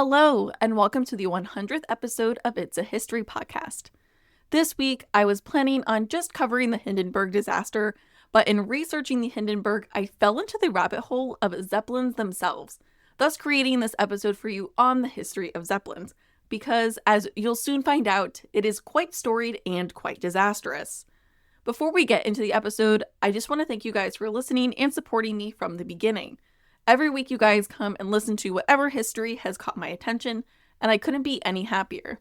Hello, and welcome to the 100th episode of It's a History podcast. This week, I was planning on just covering the Hindenburg disaster, but in researching the Hindenburg, I fell into the rabbit hole of Zeppelins themselves, thus creating this episode for you on the history of Zeppelins, because as you'll soon find out, it is quite storied and quite disastrous. Before we get into the episode, I just want to thank you guys for listening and supporting me from the beginning. Every week you guys come and listen to whatever history has caught my attention, and I couldn't be any happier.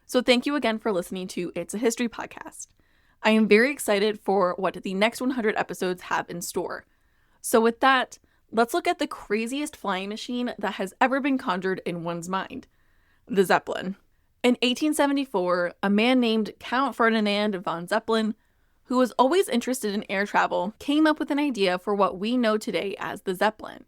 So thank you again for listening to It's a History podcast. I am very excited for what the next 100 episodes have in store. So with that, let's look at the craziest flying machine that has ever been conjured in one's mind, the Zeppelin. In 1874, a man named Count Ferdinand von Zeppelin, who was always interested in air travel, came up with an idea for what we know today as the Zeppelin.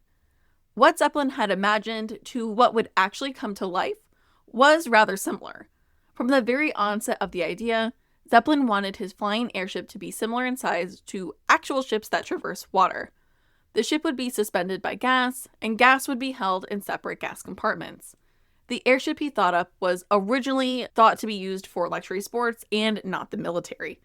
What Zeppelin had imagined to what would actually come to life was rather similar. From the very onset of the idea, Zeppelin wanted his flying airship to be similar in size to actual ships that traverse water. The ship would be suspended by gas, and gas would be held in separate gas compartments. The airship he thought up was originally thought to be used for luxury sports and not the military.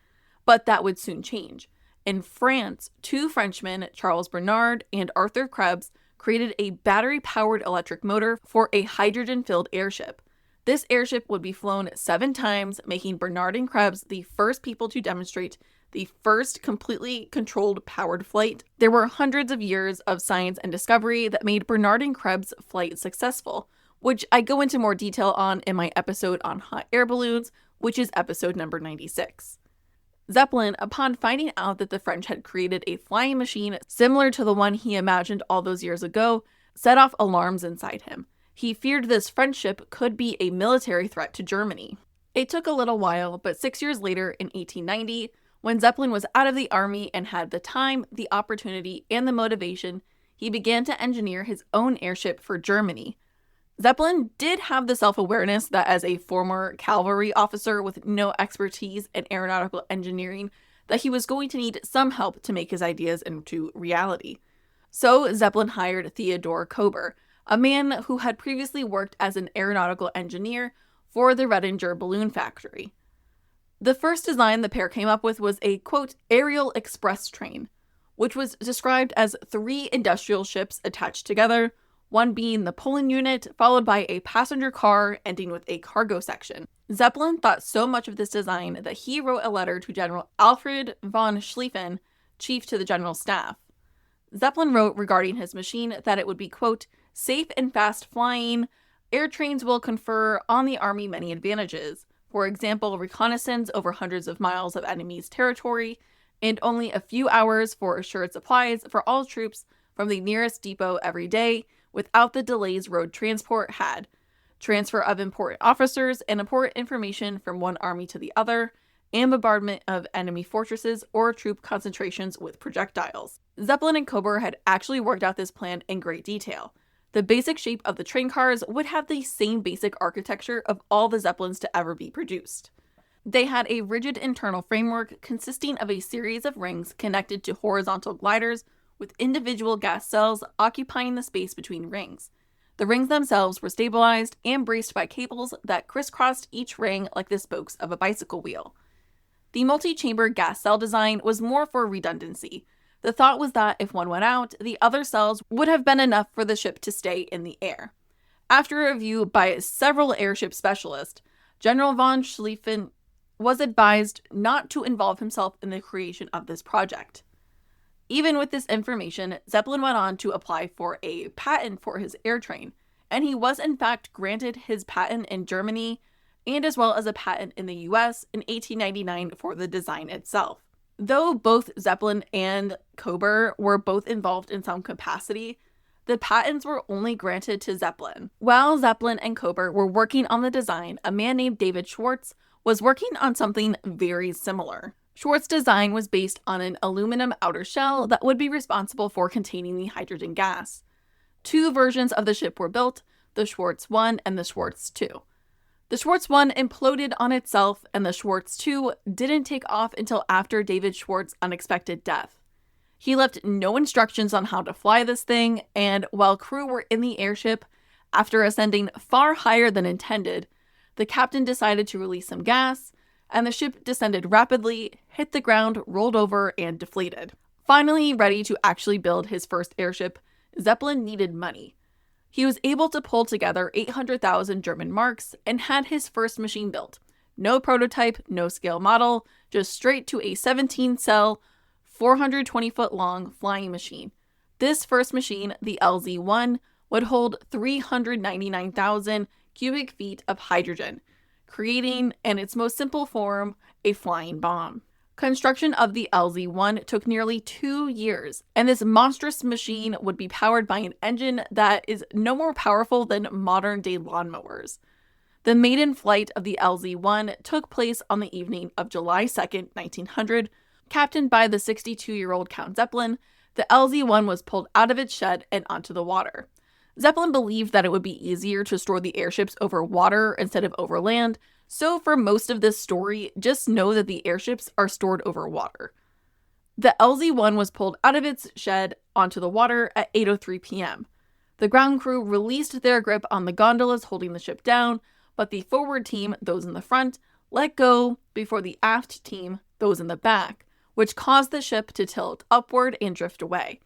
But that would soon change. In France, two Frenchmen, Charles Bernard and Arthur Krebs, created a battery-powered electric motor for a hydrogen-filled airship. This airship would be flown 7 times, making Bernard and Krebs the first people to demonstrate the first completely controlled powered flight. There were hundreds of years of science and discovery that made Bernard and Krebs' flight successful, which I go into more detail on in my episode on hot air balloons, which is episode number 96. Zeppelin, upon finding out that the French had created a flying machine similar to the one he imagined all those years ago, set off alarms inside him. He feared this French ship could be a military threat to Germany. It took a little while, but 6 years later, in 1890, when Zeppelin was out of the army and had the time, the opportunity, and the motivation, he began to engineer his own airship for Germany. Zeppelin did have the self-awareness that as a former cavalry officer with no expertise in aeronautical engineering, that he was going to need some help to make his ideas into reality. So Zeppelin hired Theodore Kober, a man who had previously worked as an aeronautical engineer for the Redinger balloon factory. The first design the pair came up with was a, quote, aerial express train, which was described as 3 industrial ships attached together, one being the pulling unit, followed by a passenger car, ending with a cargo section. Zeppelin thought so much of this design that he wrote a letter to General Alfred von Schlieffen, chief to the general staff. Zeppelin wrote regarding his machine that it would be, quote, safe and fast flying. Air trains will confer on the army many advantages. For example, reconnaissance over hundreds of miles of enemy's territory, and only a few hours for assured supplies for all troops from the nearest depot every day, without the delays road transport had, transfer of important officers and important information from one army to the other, and bombardment of enemy fortresses or troop concentrations with projectiles. Zeppelin and Kober had actually worked out this plan in great detail. The basic shape of the train cars would have the same basic architecture of all the Zeppelins to ever be produced. They had a rigid internal framework consisting of a series of rings connected to horizontal gliders with individual gas cells occupying the space between rings. The rings themselves were stabilized and braced by cables that crisscrossed each ring like the spokes of a bicycle wheel. The multi-chamber gas cell design was more for redundancy. The thought was that if one went out, the other cells would have been enough for the ship to stay in the air. After a review by several airship specialists, General von Schlieffen was advised not to involve himself in the creation of this project. Even with this information, Zeppelin went on to apply for a patent for his air train, and he was in fact granted his patent in Germany and as well as a patent in the US in 1899 for the design itself. Though both Zeppelin and Kober were both involved in some capacity, the patents were only granted to Zeppelin. While Zeppelin and Kober were working on the design, a man named David Schwartz was working on something very similar. Schwartz's design was based on an aluminum outer shell that would be responsible for containing the hydrogen gas. 2 versions of the ship were built, the Schwartz 1 and the Schwartz 2. The Schwartz 1 imploded on itself, and the Schwartz 2 didn't take off until after David Schwartz's unexpected death. He left no instructions on how to fly this thing, and while crew were in the airship, After ascending far higher than intended, the captain decided to release some gas, and the ship descended rapidly, hit the ground, rolled over, and deflated. Finally ready to actually build his first airship, Zeppelin needed money. He was able to pull together 800,000 German marks and had his first machine built. No prototype, no scale model, just straight to a 17-cell, 420-foot-long flying machine. This first machine, the LZ-1, would hold 399,000 cubic feet of hydrogen, creating, in its most simple form, a flying bomb. Construction of the LZ-1 took nearly 2 years, and this monstrous machine would be powered by an engine that is no more powerful than modern-day lawnmowers. The maiden flight of the LZ-1 took place on the evening of July 2nd, 1900. Captained by the 62-year-old Count Zeppelin, the LZ-1 was pulled out of its shed and onto the water. Zeppelin believed that it would be easier to store the airships over water instead of over land, so for most of this story, just know that the airships are stored over water. The LZ-1 was pulled out of its shed onto the water at 8:03 p.m. The ground crew released their grip on the gondolas holding the ship down, but the forward team, those in the front, let go before the aft team, those in the back, which caused the ship to tilt upward and drift away.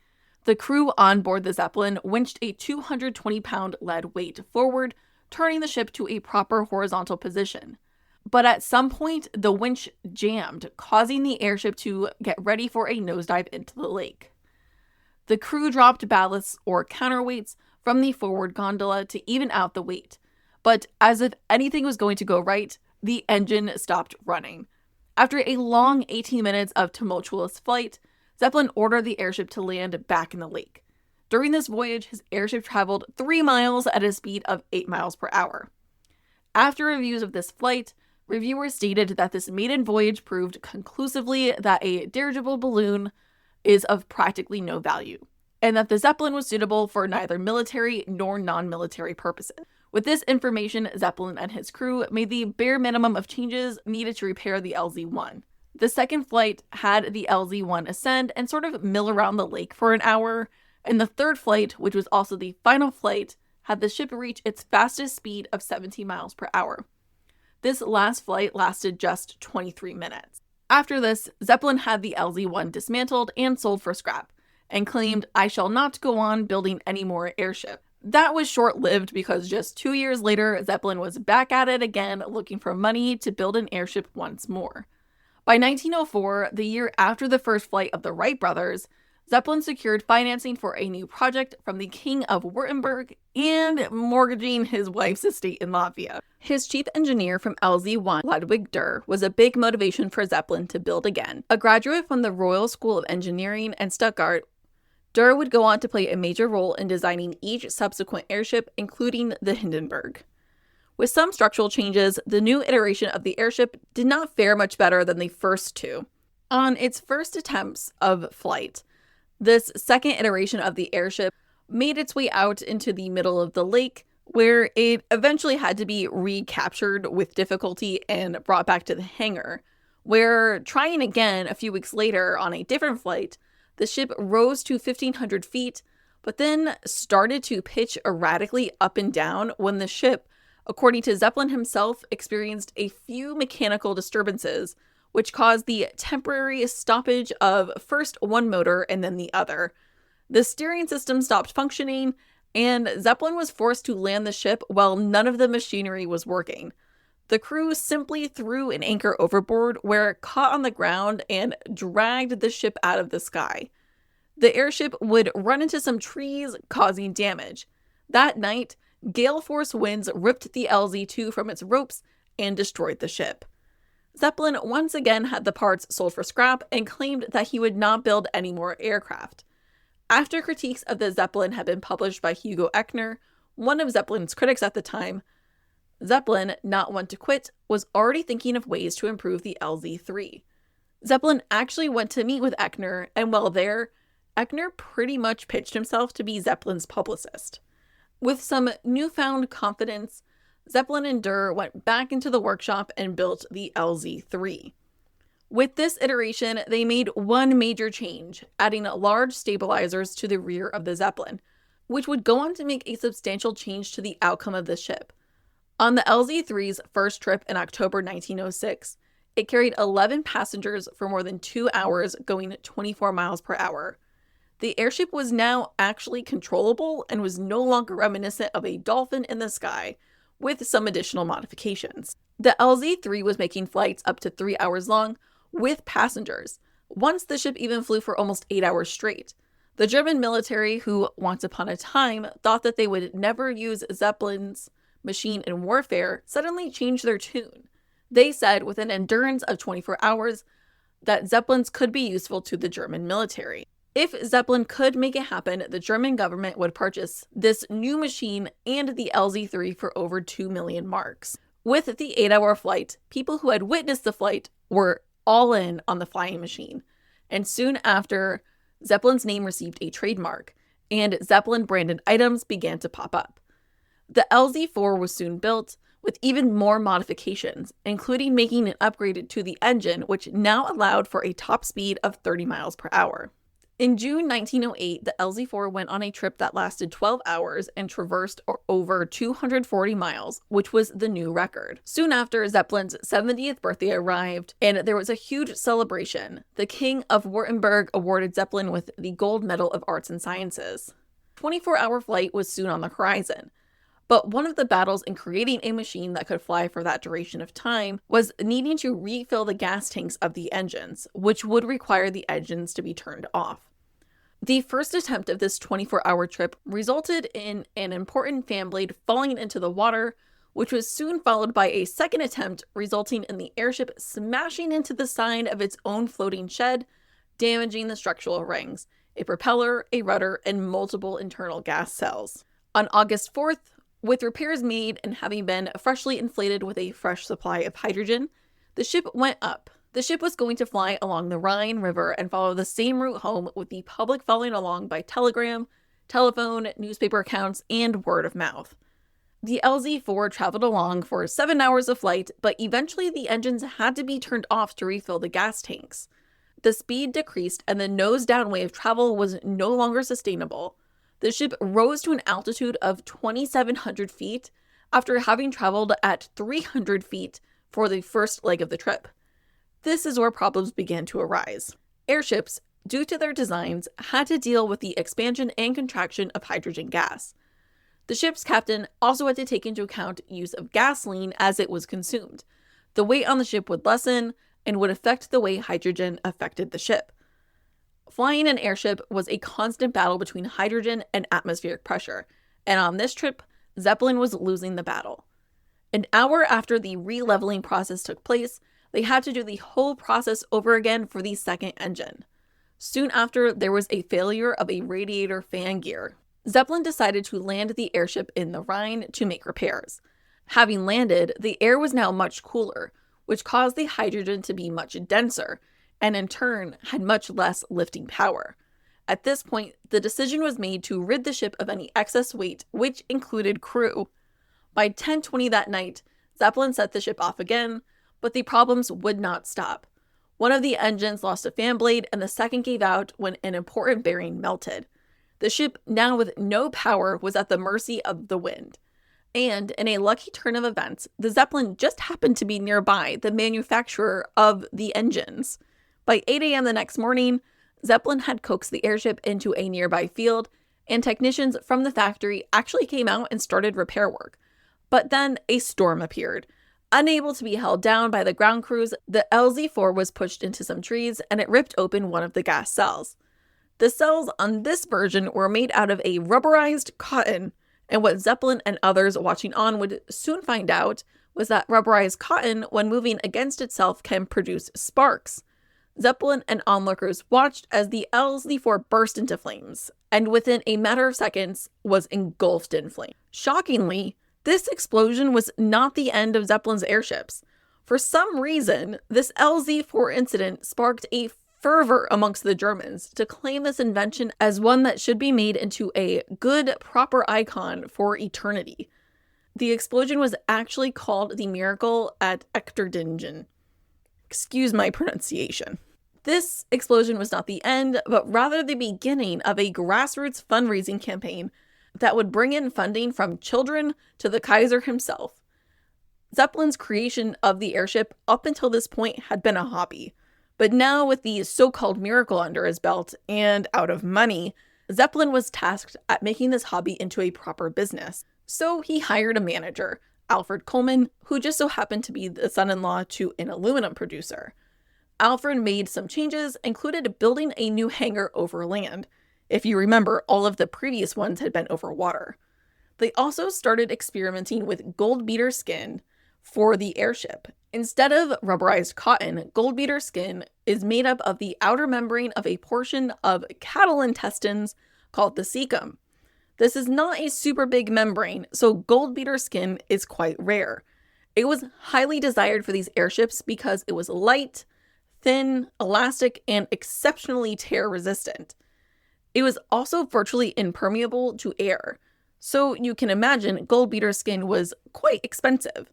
The crew on board the Zeppelin winched a 220-pound lead weight forward, turning the ship to a proper horizontal position. But at some point, the winch jammed, causing the airship to get ready for a nosedive into the lake. The crew dropped ballasts or counterweights from the forward gondola to even out the weight. But as if anything was going to go right, the engine stopped running. After a long 18 minutes of tumultuous flight, Zeppelin ordered the airship to land back in the lake. During this voyage, his airship traveled 3 miles at a speed of 8 miles per hour. After reviews of this flight, reviewers stated that this maiden voyage proved conclusively that a dirigible balloon is of practically no value, and that the Zeppelin was suitable for neither military nor non-military purposes. With this information, Zeppelin and his crew made the bare minimum of changes needed to repair the LZ-1. The second flight had the LZ-1 ascend and sort of mill around the lake for an hour, and the third flight, which was also the final flight, had the ship reach its fastest speed of 17 miles per hour. This last flight lasted just 23 minutes. After this, Zeppelin had the LZ-1 dismantled and sold for scrap, and claimed, "I shall not go on building any more airship." That was short-lived because just 2 years later, Zeppelin was back at it again looking for money to build an airship once more. By 1904, the year after the first flight of the Wright brothers, Zeppelin secured financing for a new project from the King of Württemberg and mortgaging his wife's estate in Latvia. His chief engineer from LZ-1, Ludwig Durr, was a big motivation for Zeppelin to build again. A graduate from the Royal School of Engineering in Stuttgart, Durr would go on to play a major role in designing each subsequent airship, including the Hindenburg. With some structural changes, the new iteration of the airship did not fare much better than the first two. On its first attempts of flight, this second iteration of the airship made its way out into the middle of the lake, where it eventually had to be recaptured with difficulty and brought back to the hangar, where, trying again a few weeks later on a different flight, the ship rose to 1,500 feet, but then started to pitch erratically up and down when the ship, according to Zeppelin himself, experienced a few mechanical disturbances, which caused the temporary stoppage of first one motor and then the other. The steering system stopped functioning, and Zeppelin was forced to land the ship while none of the machinery was working. The crew simply threw an anchor overboard, where it caught on the ground and dragged the ship out of the sky. The airship would run into some trees, causing damage. That night, gale force winds ripped the LZ-2 from its ropes and destroyed the ship. Zeppelin once again had the parts sold for scrap and claimed that he would not build any more aircraft. After critiques of the Zeppelin had been published by Hugo Echner, one of Zeppelin's critics at the time, Zeppelin, not one to quit, was already thinking of ways to improve the LZ-3. Zeppelin actually went to meet with Echner, and while there, Echner pretty much pitched himself to be Zeppelin's publicist. With some newfound confidence, Zeppelin and Durr went back into the workshop and built the LZ-3. With this iteration, they made one major change, adding large stabilizers to the rear of the Zeppelin. which would go on to make a substantial change to the outcome of the ship. On the LZ-3's first trip in October 1906, it carried 11 passengers for more than 2 hours, going 24 miles per hour. The airship was now actually controllable and was no longer reminiscent of a dolphin in the sky, with some additional modifications. The LZ-3 was making flights up to 3 hours long with passengers. Once the ship even flew for almost 8 hours straight. The German military, who once upon a time thought that they would never use Zeppelin's machine in warfare, suddenly changed their tune. They said with an endurance of 24 hours that Zeppelins could be useful to the German military. If Zeppelin could make it happen, the German government would purchase this new machine and the LZ-3 for over 2 million marks. With the 8-hour flight, people who had witnessed the flight were all in on the flying machine. And soon after, Zeppelin's name received a trademark, and Zeppelin branded items began to pop up. The LZ-4 was soon built, with even more modifications, including making it upgraded to the engine, which now allowed for a top speed of 30 miles per hour. In June 1908, the LZ-4 went on a trip that lasted 12 hours and traversed over 240 miles, which was the new record. Soon after, Zeppelin's 70th birthday arrived, and there was a huge celebration. The King of Württemberg awarded Zeppelin with the Gold Medal of Arts and Sciences. 24-hour flight was soon on the horizon. But one of the battles in creating a machine that could fly for that duration of time was needing to refill the gas tanks of the engines, which would require the engines to be turned off. The first attempt of this 24-hour trip resulted in an important fan blade falling into the water, which was soon followed by a second attempt, resulting in the airship smashing into the side of its own floating shed, damaging the structural rings, a propeller, a rudder, and multiple internal gas cells. On August 4th, with repairs made and having been freshly inflated with a fresh supply of hydrogen, the ship went up. The ship was going to fly along the Rhine River and follow the same route home, with the public following along by telegram, telephone, newspaper accounts, and word of mouth. The LZ-4 traveled along for 7 hours of flight, but eventually the engines had to be turned off to refill the gas tanks. The speed decreased and the nose-down way of travel was no longer sustainable. The ship rose to an altitude of 2,700 feet after having traveled at 300 feet for the first leg of the trip. This is where problems began to arise. Airships, due to their designs, had to deal with the expansion and contraction of hydrogen gas. The ship's captain also had to take into account use of gasoline as it was consumed. The weight on the ship would lessen and would affect the way hydrogen affected the ship. Flying an airship was a constant battle between hydrogen and atmospheric pressure, and on this trip, Zeppelin was losing the battle. An hour after the re-leveling process took place, they had to do the whole process over again for the second engine. Soon after, there was a failure of a radiator fan gear. Zeppelin decided to land the airship in the Rhine to make repairs. Having landed, the air was now much cooler, which caused the hydrogen to be much denser, and in turn had much less lifting power. At this point, the decision was made to rid the ship of any excess weight, which included crew. By 10:20 that night, Zeppelin set the ship off again, but the problems would not stop. One of the engines lost a fan blade, and the second gave out when an important bearing melted. The ship, now with no power, was at the mercy of the wind. And in a lucky turn of events, the Zeppelin just happened to be nearby the manufacturer of the engines. By 8 a.m. the next morning, Zeppelin had coaxed the airship into a nearby field, and technicians from the factory actually came out and started repair work. But then a storm appeared. Unable to be held down by the ground crews, the LZ-4 was pushed into some trees and it ripped open one of the gas cells. The cells on this version were made out of a rubberized cotton, and what Zeppelin and others watching on would soon find out was that rubberized cotton, when moving against itself, can produce sparks. Zeppelin and onlookers watched as the LZ-4 burst into flames, and within a matter of seconds was engulfed in flames. Shockingly, this explosion was not the end of Zeppelin's airships. For some reason, this LZ-4 incident sparked a fervor amongst the Germans to claim this invention as one that should be made into a good, proper icon for eternity. The explosion was actually called the Miracle at Echterdingen. Excuse my pronunciation. This explosion was not the end, but rather the beginning of a grassroots fundraising campaign that would bring in funding from children to the Kaiser himself. Zeppelin's creation of the airship up until this point had been a hobby, but now with the so-called miracle under his belt and out of money, Zeppelin was tasked at making this hobby into a proper business. So he hired a manager, Alfred Coleman, who just so happened to be the son-in-law to an aluminum producer. Alfred made some changes, included building a new hangar over land. If you remember, all of the previous ones had been over water. They also started experimenting with gold beater skin for the airship. Instead of rubberized cotton, gold beater skin is made up of the outer membrane of a portion of cattle intestines called the cecum. This is not a super big membrane, so gold beater skin is quite rare. It was highly desired for these airships because it was light, thin, elastic, and exceptionally tear resistant. It was also virtually impermeable to air, so you can imagine gold beater skin was quite expensive.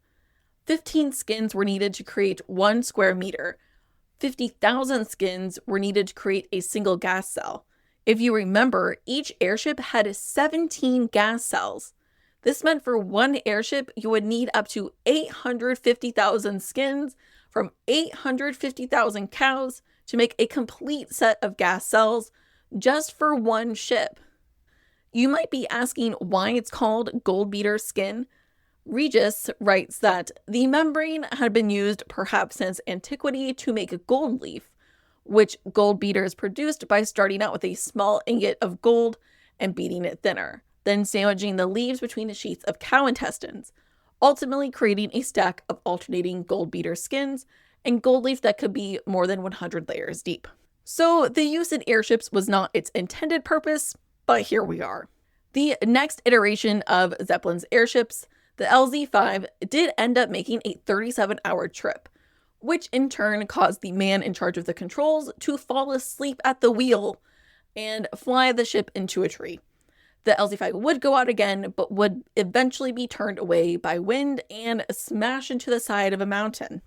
15 skins were needed to create 1 square meter. 50,000 skins were needed to create a single gas cell. If you remember, each airship had 17 gas cells. This meant for one airship, you would need up to 850,000 skins from 850,000 cows to make a complete set of gas cells just for one ship. You might be asking why it's called gold beater skin. Regis writes that the membrane had been used perhaps since antiquity to make gold leaf, which gold beaters produced by starting out with a small ingot of gold and beating it thinner, then sandwiching the leaves between the sheets of cow intestines, ultimately creating a stack of alternating gold beater skins and gold leaf that could be more than 100 layers deep. So the use in airships was not its intended purpose, but here we are. The next iteration of Zeppelin's airships, the LZ-5, did end up making a 37-hour trip, which in turn caused the man in charge of the controls to fall asleep at the wheel and fly the ship into a tree. The LZ-5 would go out again, but would eventually be turned away by wind and smash into the side of a mountain.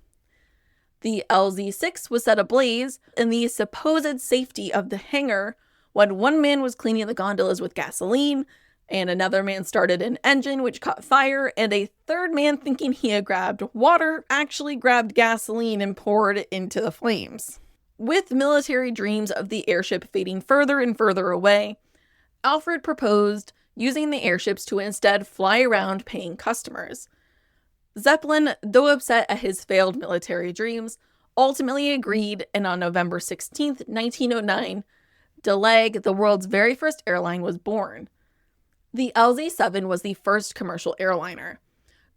The LZ-6 was set ablaze in the supposed safety of the hangar when one man was cleaning the gondolas with gasoline, and another man started an engine which caught fire, and a third man, thinking he had grabbed water, actually grabbed gasoline and poured it into the flames. With military dreams of the airship fading further and further away, Alfred proposed using the airships to instead fly around paying customers. Zeppelin, though upset at his failed military dreams, ultimately agreed, and on November 16, 1909, Delag, the world's very first airline, was born. The LZ-7 was the first commercial airliner.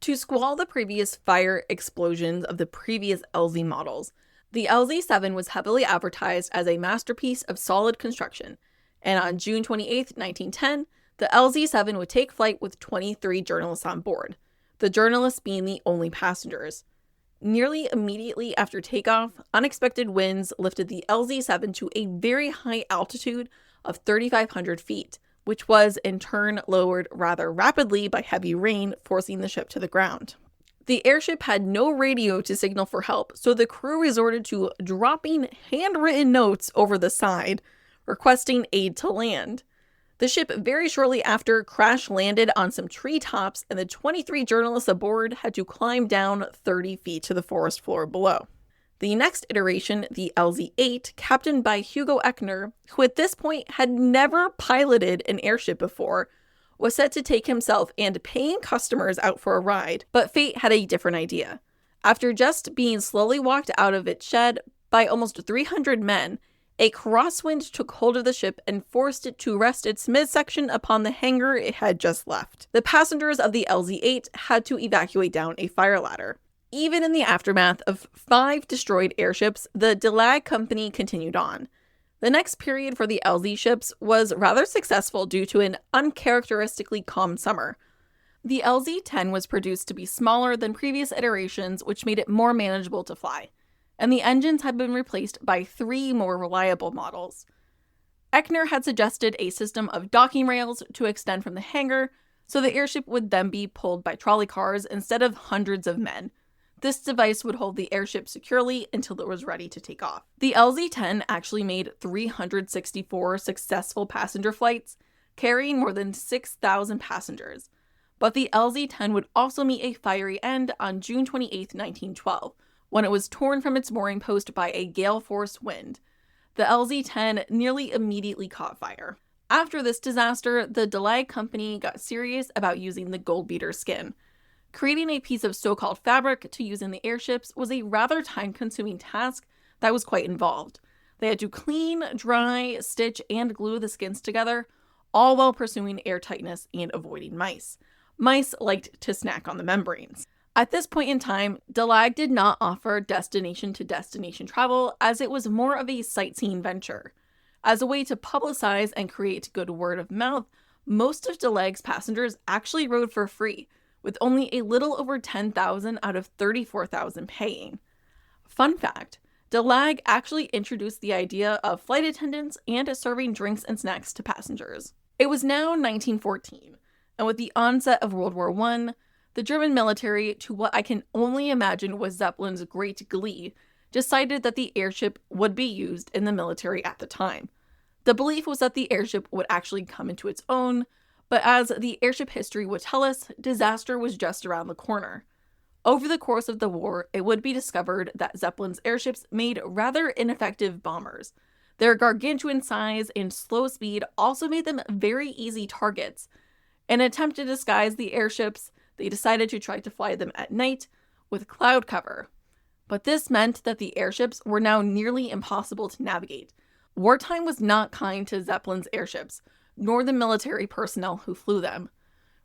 To squall the previous fire explosions of the previous LZ models, the LZ-7 was heavily advertised as a masterpiece of solid construction, and on June 28, 1910, the LZ-7 would take flight with 23 journalists on board, the journalists being the only passengers. Nearly immediately after takeoff, unexpected winds lifted the LZ-7 to a very high altitude of 3,500 feet, which was in turn lowered rather rapidly by heavy rain, forcing the ship to the ground. The airship had no radio to signal for help, so the crew resorted to dropping handwritten notes over the side, requesting aid to land. The ship very shortly after crash-landed on some treetops, and the 23 journalists aboard had to climb down 30 feet to the forest floor below. The next iteration, the LZ-8, captained by Hugo Echner, who at this point had never piloted an airship before, was set to take himself and paying customers out for a ride, but fate had a different idea. After just being slowly walked out of its shed by almost 300 men, a crosswind took hold of the ship and forced it to rest its midsection upon the hangar it had just left. The passengers of the LZ-8 had to evacuate down a fire ladder. Even in the aftermath of 5 destroyed airships, the Delag company continued on. The next period for the LZ ships was rather successful due to an uncharacteristically calm summer. The LZ-10 was produced to be smaller than previous iterations, which made it more manageable to fly, and the engines had been replaced by 3 more reliable models. Echner had suggested a system of docking rails to extend from the hangar, so the airship would then be pulled by trolley cars instead of hundreds of men. This device would hold the airship securely until it was ready to take off. The LZ-10 actually made 364 successful passenger flights, carrying more than 6,000 passengers. But the LZ-10 would also meet a fiery end on June 28, 1912, when it was torn from its mooring post by a gale-force wind. The LZ-10 nearly immediately caught fire. After this disaster, the Dalag Company got serious about using the goldbeater skin. Creating a piece of so-called fabric to use in the airships was a rather time-consuming task that was quite involved. They had to clean, dry, stitch, and glue the skins together, all while pursuing airtightness and avoiding mice. Mice liked to snack on the membranes. At this point in time, Dalag did not offer destination-to-destination travel, as it was more of a sightseeing venture. As a way to publicize and create good word of mouth, most of Dalag's passengers actually rode for free, with only a little over 10,000 out of 34,000 paying. Fun fact, Dalag actually introduced the idea of flight attendants and serving drinks and snacks to passengers. It was now 1914, and with the onset of World War I, the German military, to what I can only imagine was Zeppelin's great glee, decided that the airship would be used in the military at the time. The belief was that the airship would actually come into its own, but as the airship history would tell us, disaster was just around the corner. Over the course of the war, it would be discovered that Zeppelin's airships made rather ineffective bombers. Their gargantuan size and slow speed also made them very easy targets. In an attempt to disguise the airships, they decided to try to fly them at night with cloud cover. But this meant that the airships were now nearly impossible to navigate. Wartime was not kind to Zeppelin's airships, nor the military personnel who flew them.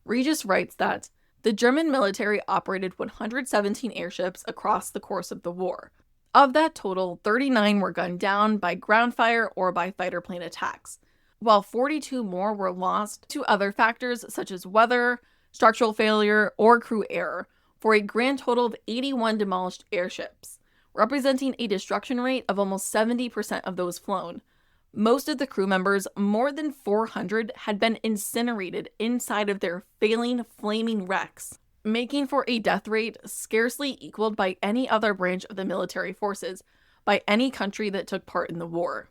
Regis writes that the German military operated 117 airships across the course of the war. Of that total, 39 were gunned down by ground fire or by fighter plane attacks, while 42 more were lost to other factors such as weather, structural failure, or crew error, for a grand total of 81 demolished airships, representing a destruction rate of almost 70% of those flown. Most of the crew members, more than 400, had been incinerated inside of their failing, flaming wrecks, making for a death rate scarcely equaled by any other branch of the military forces by any country that took part in the war.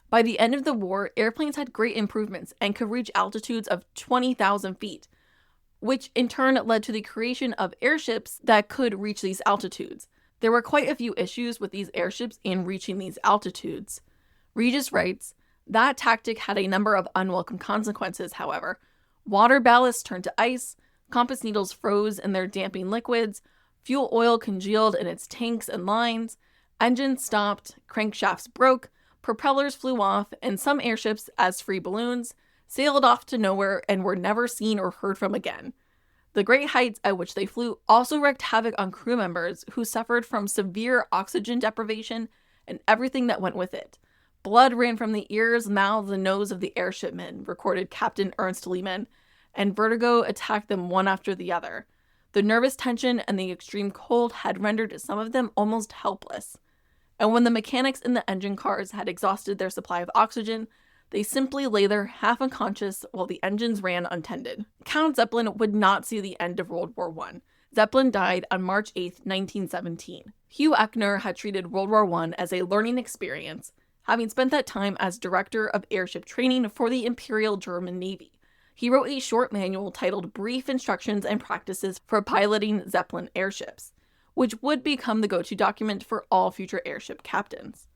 By the end of the war, airplanes had great improvements and could reach altitudes of 20,000 feet, which in turn led to the creation of airships that could reach these altitudes. There were quite a few issues with these airships in reaching these altitudes. Regis writes, that tactic had a number of unwelcome consequences, however. Water ballast turned to ice, compass needles froze in their damping liquids, fuel oil congealed in its tanks and lines, engines stopped, crankshafts broke, propellers flew off, and some airships, as free balloons, sailed off to nowhere and were never seen or heard from again. The great heights at which they flew also wreaked havoc on crew members who suffered from severe oxygen deprivation and everything that went with it. Blood ran from the ears, mouths, and nose of the airshipmen, recorded Captain Ernst Lehmann, and vertigo attacked them one after the other. The nervous tension and the extreme cold had rendered some of them almost helpless. And when the mechanics in the engine cars had exhausted their supply of oxygen, they simply lay there half unconscious while the engines ran untended. Count Zeppelin would not see the end of World War I. Zeppelin died on March 8, 1917. Hugh Echner had treated World War I as a learning experience, having spent that time as director of airship training for the Imperial German Navy. He wrote a short manual titled Brief Instructions and Practices for Piloting Zeppelin Airships, which would become the go-to document for all future airship captains.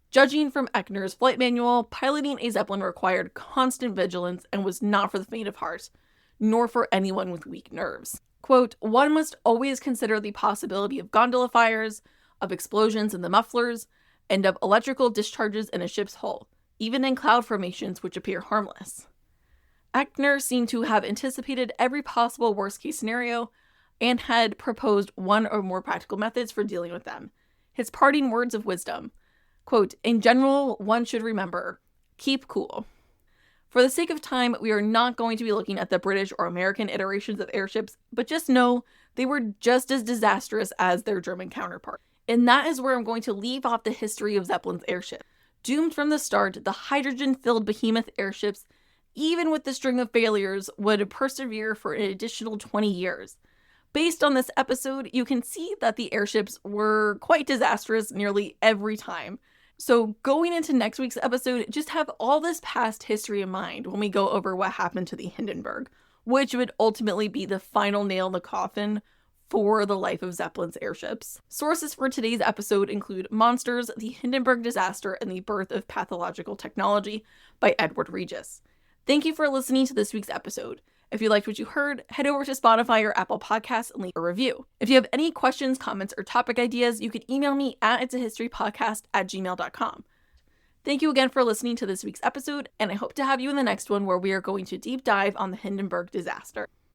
Judging from Echner's flight manual, piloting a Zeppelin required constant vigilance and was not for the faint of heart, nor for anyone with weak nerves. Quote, one must always consider the possibility of gondola fires, of explosions in the mufflers, and of electrical discharges in a ship's hull, even in cloud formations which appear harmless. Echner seemed to have anticipated every possible worst-case scenario and had proposed one or more practical methods for dealing with them. His parting words of wisdom, quote, in general, one should remember, keep cool. For the sake of time, we are not going to be looking at the British or American iterations of airships, but just know they were just as disastrous as their German counterparts. And that is where I'm going to leave off the history of Zeppelin's airship. Doomed from the start, the hydrogen-filled behemoth airships, even with the string of failures, would persevere for an additional 20 years. Based on this episode, you can see that the airships were quite disastrous nearly every time, So going into next week's episode, just have all this past history in mind when we go over what happened to the Hindenburg, which would ultimately be the final nail in the coffin for the life of Zeppelin's airships. Sources for today's episode include Monsters, the Hindenburg Disaster, and the Birth of Pathological Technology by Edward Regis. Thank you for listening to this week's episode. If you liked what you heard, head over to Spotify or Apple Podcasts and leave a review. If you have any questions, comments, or topic ideas, you could email me at itsahistorypodcast@gmail.com. Thank you again for listening to this week's episode, and I hope to have you in the next one where we are going to deep dive on the Hindenburg disaster.